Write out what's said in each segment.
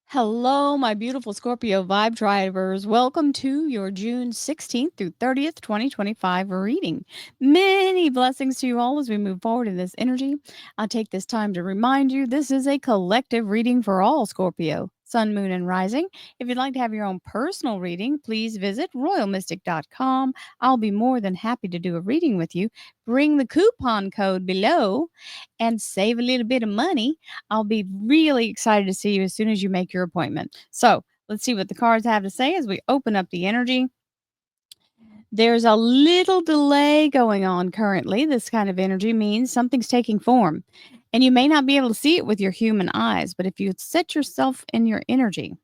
Hello, my beautiful Scorpio vibe drivers. Welcome to your June 16th through 30th, 2025 reading. Many blessings to you all as we move forward in this energy. I'll take this time to remind you this is a collective reading for all Scorpio, Sun, Moon, and Rising. If you'd like to have your own personal reading, please visit royalmystic.com. I'll be more than happy to do a reading with you. Bring the coupon code below and save a little bit of money. I'll be really excited to see you as soon as you make your appointment. So let's see what the cards have to say as we open up the energy. There's a little delay going on currently. This kind of energy means something's taking form. And you may not be able to see it with your human eyes, but if you set yourself in your energy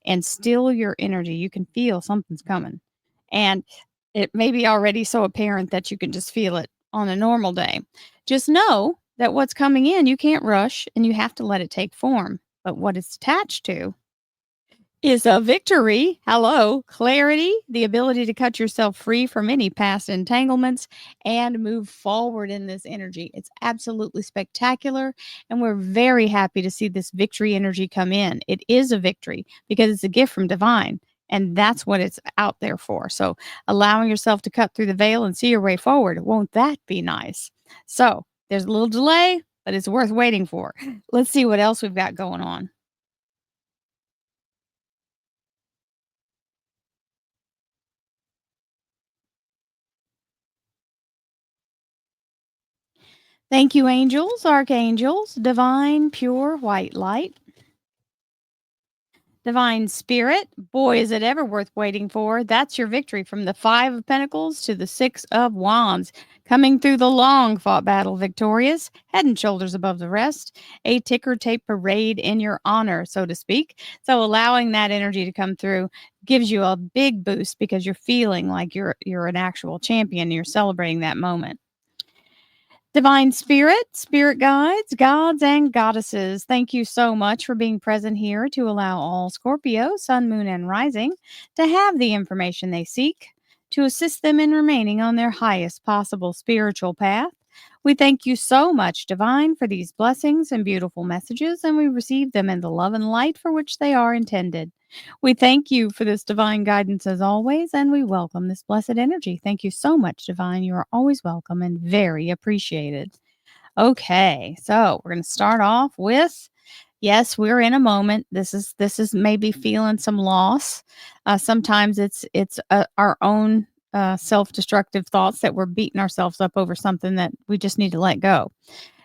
and still your energy, you can feel something's coming. And it may be already so apparent that you can just feel it on a normal day. Just know that what's coming in, you can't rush and you have to let it take form. But what it's attached to is a victory. Hello, clarity, the ability to cut yourself free from any past entanglements and move forward in this energy. It's absolutely spectacular. And we're very happy to see this victory energy come in. It is a victory because it's a gift from divine. And that's what it's out there for. So, allowing yourself to cut through the veil and see your way forward. Won't that be nice? So, there's a little delay, but it's worth waiting for. Let's see what else we've got going on. Thank you, angels, archangels, divine, pure white light, divine spirit. Boy, is it ever worth waiting for. That's your victory from the Five of Pentacles to the Six of Wands. Coming through the long fought battle victorious, head and shoulders above the rest. A ticker tape parade in your honor, so to speak. So allowing that energy to come through gives you a big boost because you're feeling like you're an actual champion. You're celebrating that moment. Divine Spirit, Spirit Guides, Gods, and Goddesses, thank you so much for being present here to allow all Scorpio, Sun, Moon, and Rising to have the information they seek to assist them in remaining on their highest possible spiritual path. We thank you so much, Divine, for these blessings and beautiful messages, and we receive them in the love and light for which they are intended. We thank you for this divine guidance as always, and we welcome this blessed energy. Thank you so much, Divine. You are always welcome and very appreciated. Okay, so we're going to start off with yes, we're in a moment. This is maybe feeling some loss. Sometimes it's our own self-destructive thoughts that we're beating ourselves up over something that we just need to let go.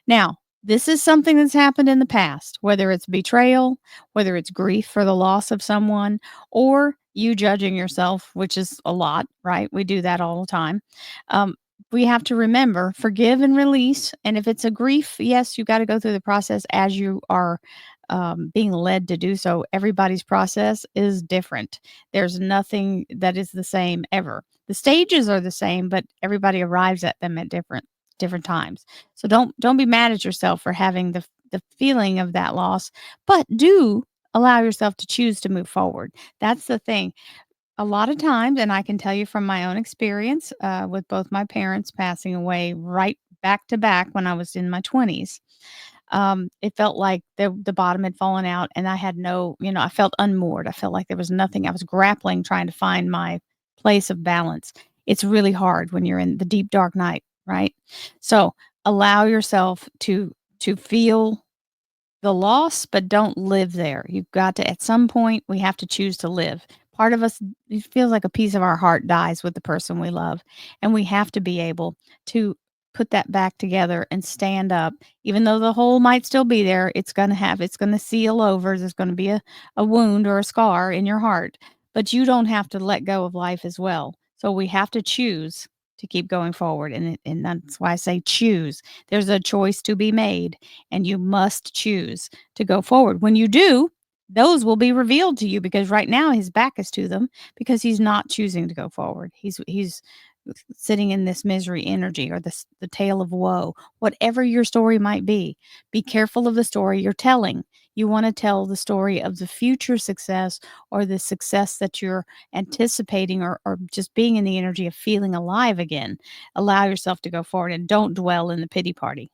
Now, this is something that's happened in the past, whether it's betrayal, whether it's grief for the loss of someone, or you judging yourself, which is a lot, right? We do that all the time. Um, we have to remember forgive and release. And if it's a grief, yes, you got to go through the process as you are being led to do so. Everybody's process is different. There's nothing that is the same ever. The stages are the same, but everybody arrives at them at different times. So don't be mad at yourself for having the feeling of that loss, but do allow yourself to choose to move forward. That's the thing. A lot of times, and I can tell you from my own experience with both my parents passing away right back to back when I was in my 20s, it felt like the bottom had fallen out and I had no, I felt unmoored. I felt like there was nothing. I was grappling trying to find my place of balance. It's really hard when you're in the deep dark night, right? So allow yourself to feel the loss, but don't live there. You've got to, at some point, we have to choose to live. Part of us, it feels like a piece of our heart dies with the person we love. And we have to be able to put that back together and stand up. Even though the hole might still be there, it's going to seal over. There's going to be a wound or a scar in your heart. But you don't have to let go of life as well. So we have to choose to keep going forward. And that's why I say choose. There's a choice to be made and you must choose to go forward. When you do, those will be revealed to you because right now his back is to them because he's not choosing to go forward. He's sitting in this misery energy or the tale of woe, whatever your story might be. Be careful of the story you're telling. You want to tell the story of the future success or the success that you're anticipating or just being in the energy of feeling alive again. Allow yourself to go forward and don't dwell in the pity party.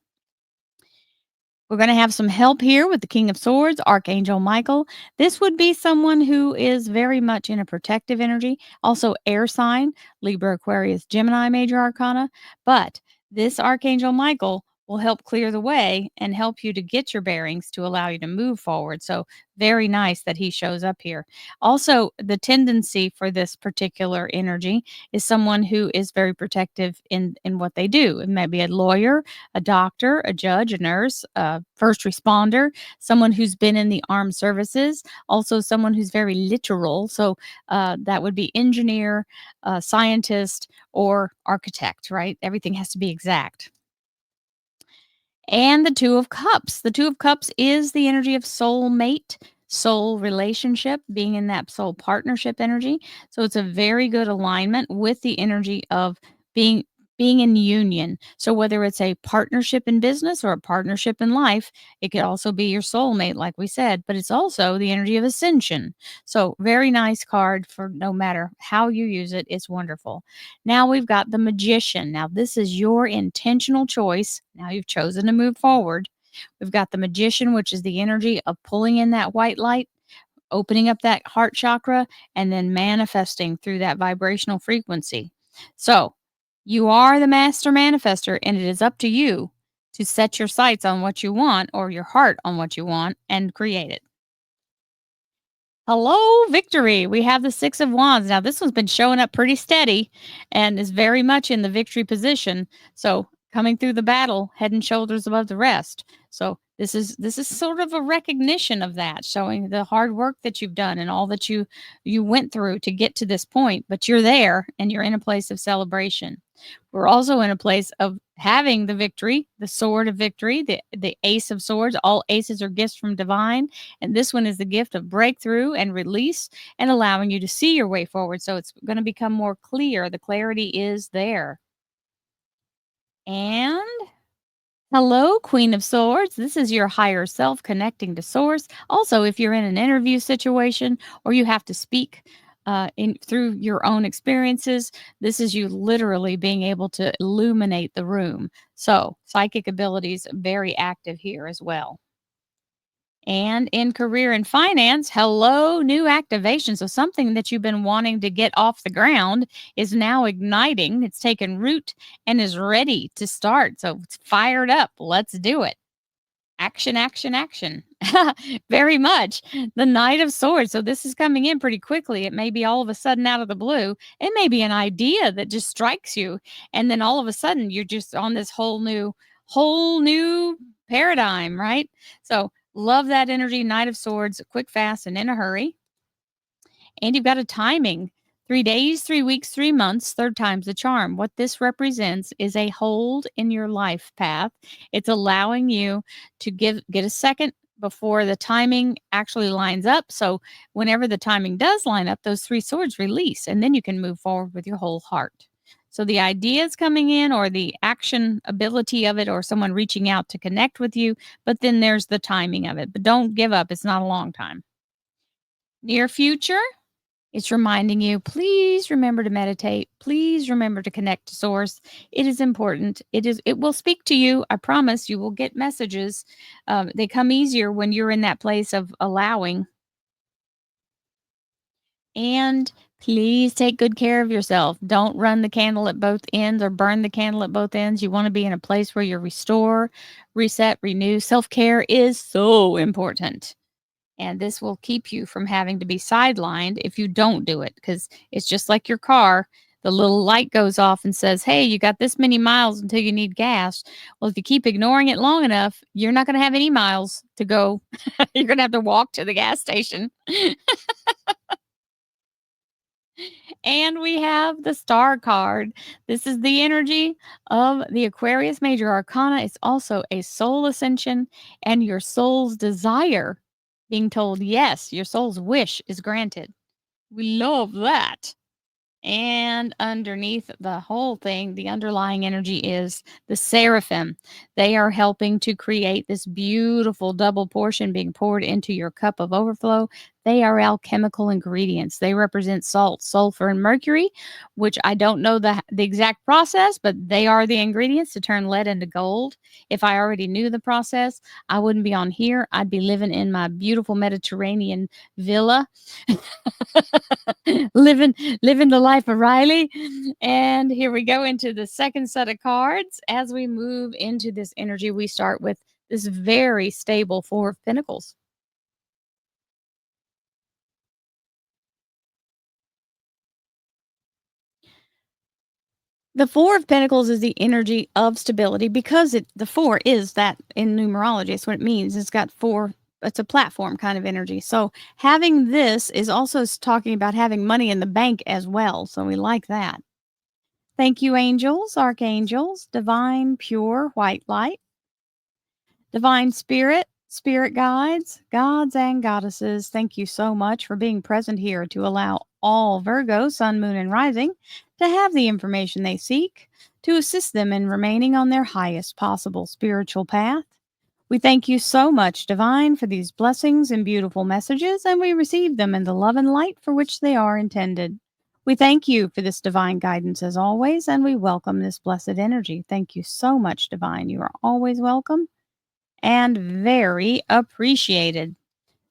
We're going to have some help here with the King of Swords, Archangel Michael. This would be someone who is very much in a protective energy, also air sign, Libra, Aquarius, Gemini, major arcana. But this Archangel Michael will help clear the way and help you to get your bearings to allow you to move forward. So, very nice that he shows up here. Also, the tendency for this particular energy is someone who is very protective in what they do. It may be a lawyer, a doctor, a judge, a nurse, a first responder, someone who's been in the armed services, also someone who's very literal. So that would be engineer, scientist, or architect, right? Everything has to be exact. And the Two of Cups. The Two of Cups is the energy of soulmate, soul relationship, being in that soul partnership energy. So it's a very good alignment with the energy of being being in union. So whether it's a partnership in business or a partnership in life, it could also be your soulmate like we said, but it's also the energy of ascension. So very nice card for no matter how you use it, it's wonderful. Now we've got the Magician. Now, this is your intentional choice. Now you've chosen to move forward. We've got the Magician, which is the energy of pulling in that white light, opening up that heart chakra, and then manifesting through that vibrational frequency. So you are the master manifester, and it is up to you to set your sights on what you want or your heart on what you want and create it. Hello, victory. We have the Six of Wands. Now, this one's been showing up pretty steady and is very much in the victory position. So, coming through the battle, head and shoulders above the rest. So, this is sort of a recognition of that, showing the hard work that you've done and all that you went through to get to this point, but you're there and you're in a place of celebration. We're also in a place of having the victory, the sword of victory, the ace of swords. All aces are gifts from divine. And this one is the gift of breakthrough and release and allowing you to see your way forward. So it's going to become more clear. The clarity is there. And hello, Queen of Swords. This is your higher self connecting to Source. Also, if you're in an interview situation or you have to speak in through your own experiences, this is you literally being able to illuminate the room. So, psychic abilities very active here as well. And in career and finance, hello, new activation. So something that you've been wanting to get off the ground is now igniting. It's taken root and is ready to start. So it's fired up. Let's do it. Action, action, action. Very much. The Knight of Swords. So this is coming in pretty quickly. It may be all of a sudden out of the blue. It may be an idea that just strikes you. And then all of a sudden you're just on this whole new paradigm, right? So love that energy. Knight of Swords, quick, fast, and in a hurry. And you've got a timing. 3 days, 3 weeks, 3 months, third time's the charm. What this represents is a hold in your life path. It's allowing you to get a second before the timing actually lines up. So whenever the timing does line up, those three swords release, and then you can move forward with your whole heart. So the ideas coming in or the action ability of it or someone reaching out to connect with you, but then there's the timing of it. But don't give up. It's not a long time. Near future, it's reminding you, please remember to meditate. Please remember to connect to source. It is important. It will speak to you. I promise you will get messages. They come easier when you're in that place of allowing. And please take good care of yourself. Don't run the candle at both ends or burn the candle at both ends. You want to be in a place where you restore, reset, renew. Self-care is so important. And this will keep you from having to be sidelined if you don't do it, because it's just like your car. The little light goes off and says, hey, you got this many miles until you need gas. Well, if you keep ignoring it long enough, you're not going to have any miles to go. You're going to have to walk to the gas station. And we have the Star card. This is the energy of the Aquarius Major Arcana. It's also a soul ascension and your soul's desire being told yes, your soul's wish is granted. We love that. And underneath the whole thing, the underlying energy is the seraphim. They are helping to create this beautiful double portion being poured into your cup of overflow. They are alchemical ingredients. They represent salt, sulfur, and mercury, which I don't know the exact process, but they are the ingredients to turn lead into gold. If I already knew the process, I wouldn't be on here. I'd be living in my beautiful Mediterranean villa, living living the life of Riley. And here we go into the second set of cards. As we move into this energy, we start with this very stable Four of Pentacles. The Four of Pentacles is the energy of stability because the four is that in numerology. It's what it means. It's got four, it's a platform kind of energy. So having this is also talking about having money in the bank as well. So we like that. Thank you, angels, archangels, divine, pure, white light, divine spirit, spirit guides, gods and goddesses. Thank you so much for being present here to allow all Virgo, sun, moon, and rising to have the information they seek to assist them in remaining on their highest possible spiritual path. We thank you so much, Divine, for these blessings and beautiful messages, and we receive them in the love and light for which they are intended. We thank you for this divine guidance as always, and we welcome this blessed energy. Thank you so much, Divine. You are always welcome and very appreciated.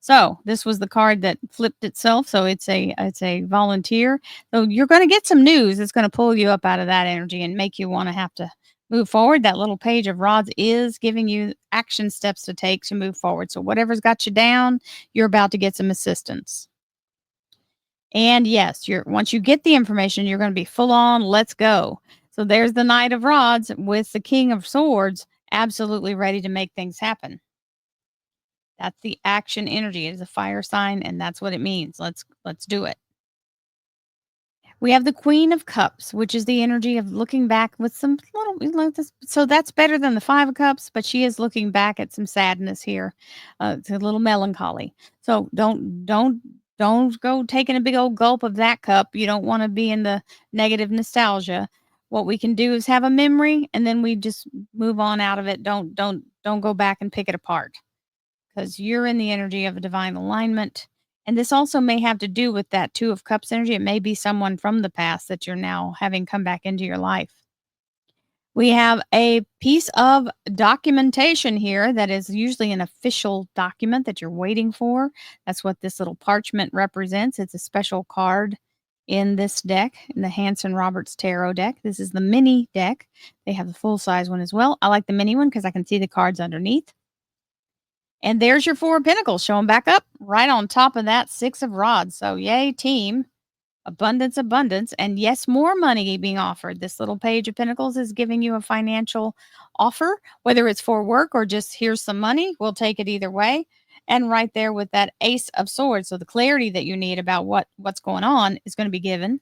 So this was the card that flipped itself. So it's a volunteer. So you're going to get some news. It's going to pull you up out of that energy and make you want to have to move forward. That little page of rods is giving you action steps to take to move forward. So whatever's got you down, you're about to get some assistance. And yes, once you get the information, you're going to be full on. Let's go. So there's the Knight of Rods with the King of Swords, absolutely ready to make things happen. That's the action energy. It is a fire sign, and that's what it means. Let's do it. We have the Queen of Cups, which is the energy of looking back with some little like this. So that's better than the Five of Cups, but she is looking back at some sadness here. It's a little melancholy. So don't go taking a big old gulp of that cup. You don't want to be in the negative nostalgia. What we can do is have a memory, and then we just move on out of it. Don't go back and pick it apart, because you're in the energy of a divine alignment. And this also may have to do with that Two of Cups energy. It may be someone from the past that you're now having come back into your life. We have a piece of documentation here that is usually an official document that you're waiting for. That's what this little parchment represents. It's a special card in this deck, in the Hanson Roberts Tarot deck. This is the mini deck. They have the full size one as well. I like the mini one because I can see the cards underneath. And there's your Four of Pentacles showing back up right on top of that Six of Rods. So yay, team. Abundance, abundance. And yes, more money being offered. This little Page of Pentacles is giving you a financial offer, whether it's for work or just here's some money. We'll take it either way. And right there with that Ace of Swords. So the clarity that you need about what's going on is going to be given.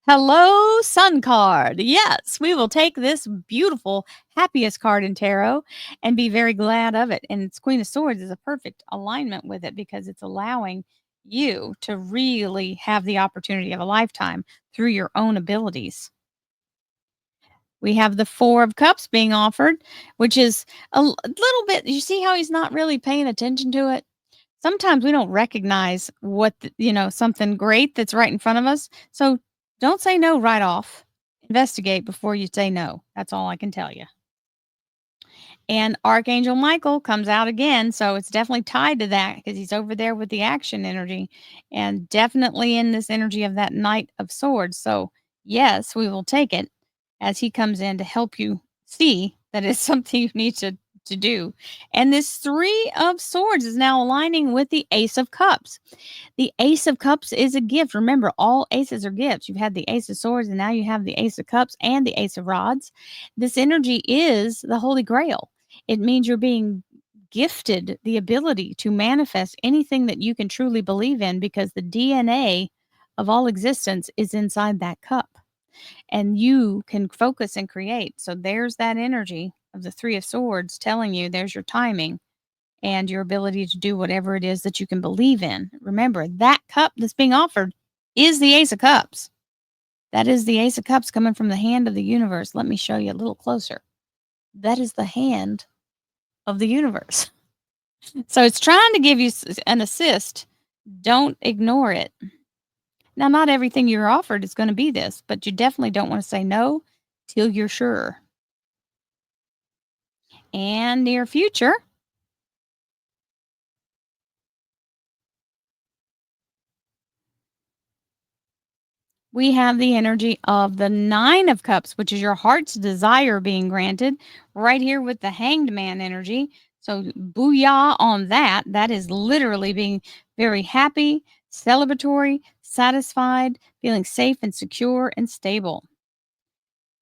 Hello, Sun card. Yes, we will take this beautiful, happiest card in tarot and be very glad of it. And it's Queen of Swords is a perfect alignment with it because it's allowing you to really have the opportunity of a lifetime through your own abilities. We have the Four of Cups being offered, which is a little bit, you see how he's not really paying attention to it? Sometimes we don't recognize something great that's right in front of us. So don't say no right off. Investigate before you say no. That's all I can tell you. And Archangel Michael comes out again. So it's definitely tied to that because he's over there with the action energy and definitely in this energy of that Knight of Swords. So, yes, we will take it as he comes in to help you see that it's something you need to do. And this Three of Swords is now aligning with the Ace of Cups. The Ace of Cups is a gift. Remember, all aces are gifts. You've had the Ace of Swords, and now you have the Ace of Cups and the Ace of Rods. This energy is the Holy Grail. It means you're being gifted the ability to manifest anything that you can truly believe in because the DNA of all existence is inside that cup. And you can focus and create. So there's that energy of the Three of Swords telling you there's your timing and your ability to do whatever it is that you can believe in. Remember, that cup that's being offered is the Ace of Cups. That is the Ace of Cups coming from the hand of the universe. Let me show you a little closer. That is the hand of the universe. So it's trying to give you an assist Don't ignore it. Now, not everything you're offered is going to be this, but you definitely don't want to say no till you're sure. And near future, we have the energy of the Nine of Cups, which is your heart's desire being granted, right here with the Hanged Man energy. So, booyah on that. That is literally being very happy, celebratory, satisfied, feeling safe and secure and stable.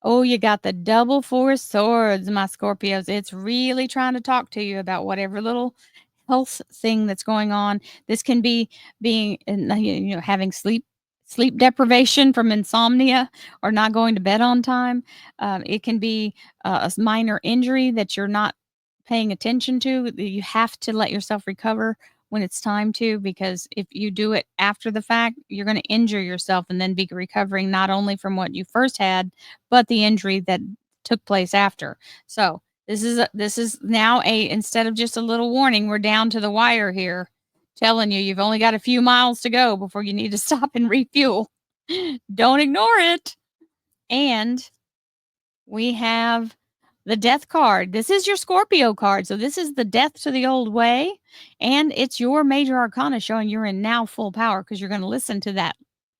Oh, you got the double four swords, my Scorpios. It's really trying to talk to you about whatever little health thing that's going on. This can be being, having sleep deprivation from insomnia or not going to bed on time. It can be a minor injury that you're not paying attention to. You have to let yourself recover when it's time to, because if you do it after the fact, you're going to injure yourself and then be recovering not only from what you first had, but the injury that took place after. So this is now a, instead of just a little warning, we're down to the wire here, telling you you've only got a few miles to go before you need to stop and refuel. Don't ignore it. And we have the death card. This is your Scorpio card. So this is the death to the old way. And it's your major arcana showing you're in now full power because you're going to listen to that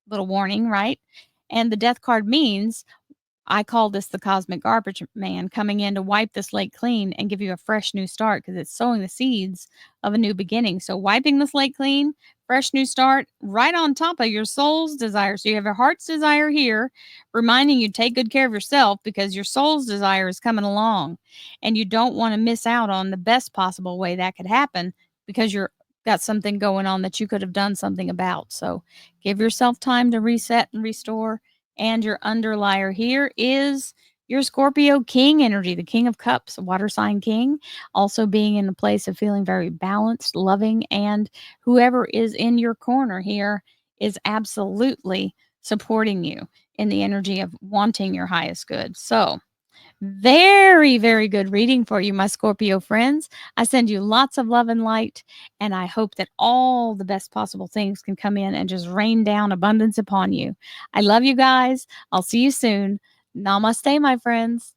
little warning, right? And the death card means, I call this the cosmic garbage man coming in to wipe the slate clean and give you a fresh new start because it's sowing the seeds of a new beginning. So, wiping the slate clean, fresh new start, right on top of your soul's desire. So, you have your heart's desire here, reminding you take good care of yourself because your soul's desire is coming along and you don't want to miss out on the best possible way that could happen because you're got something going on that you could have done something about. So, give yourself time to reset and restore, and your underlier here is your Scorpio King energy, the King of Cups, water sign king, also being in a place of feeling very balanced, loving, and whoever is in your corner here is absolutely supporting you in the energy of wanting your highest good. So, very, very good reading for you, my Scorpio friends. I send you lots of love and light, and I hope that all the best possible things can come in and just rain down abundance upon you. I love you guys. I'll see you soon. Namaste, my friends.